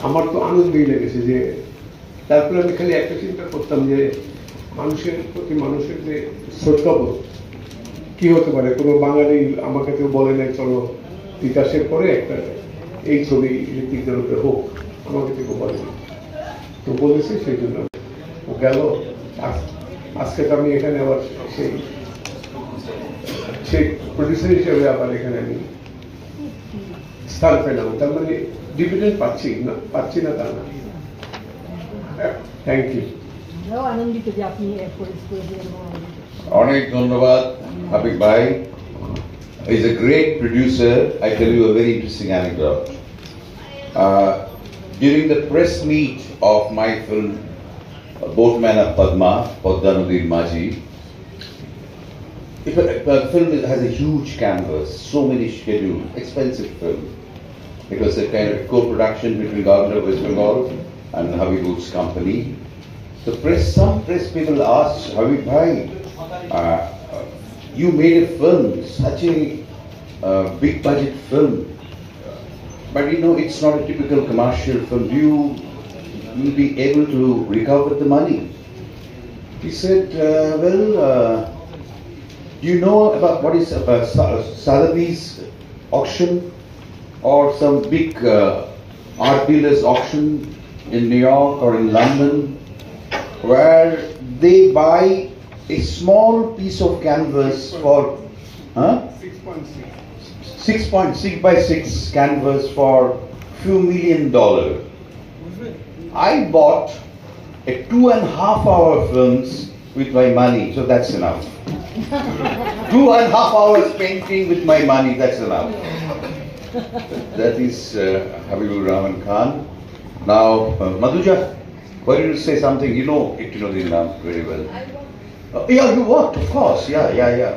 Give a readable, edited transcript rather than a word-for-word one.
আমার তো আনন্দই লেগেছে যে তারপরে আমি খালি একটা চিন্তা করতাম যে মানুষের প্রতি মানুষের যে শ্রদ্ধাবোধ কি হতে পারে। কোনো বাঙালি আমাকে কেউ বলে নাই চলো বিকাশের পরে একটা এই ছবি ঋত্বিকদের উপরে হোক, আমাকে কেউ বলেনি, তো বলেছে সেই জন্য ও গেল। আজকে তো আমি এখানে আবার সেই প্রডিউসার হিসেবে আবার এখানে আমি স্থান পেলাম। তার মানে ডিভিডেন্ড পাচ্ছি না তা না। Thank you. অনেক ধন্যবাদ হাবিব ভাই। He's a great producer. I tell you a very interesting anecdote. During the press meet of my film Boatman of Padma, Padma Nadir Maji, if a film has a huge canvas, so many schedules, expensive film. It was a kind of co-production between Government of West Bengal and Habib's company. Some press people asked Habib Bhai, you made a film, such a big budget film, but you know it's not a typical commercial film. Do you will be able to recover the money? He said, do you know about what is Sotheby's auction or some big art dealers auction in New York or in London, where they buy a small piece of canvas for 6.6 by 6 canvas for few $1 million. I bought a 2.5-hour films with my money, so that's enough. 2.5 hours painting with my money, that's enough. That is Habibur Rahman Khan. Now, Madhuja, why did you say something? You know the name very well. Yeah, you worked, of course. Yeah.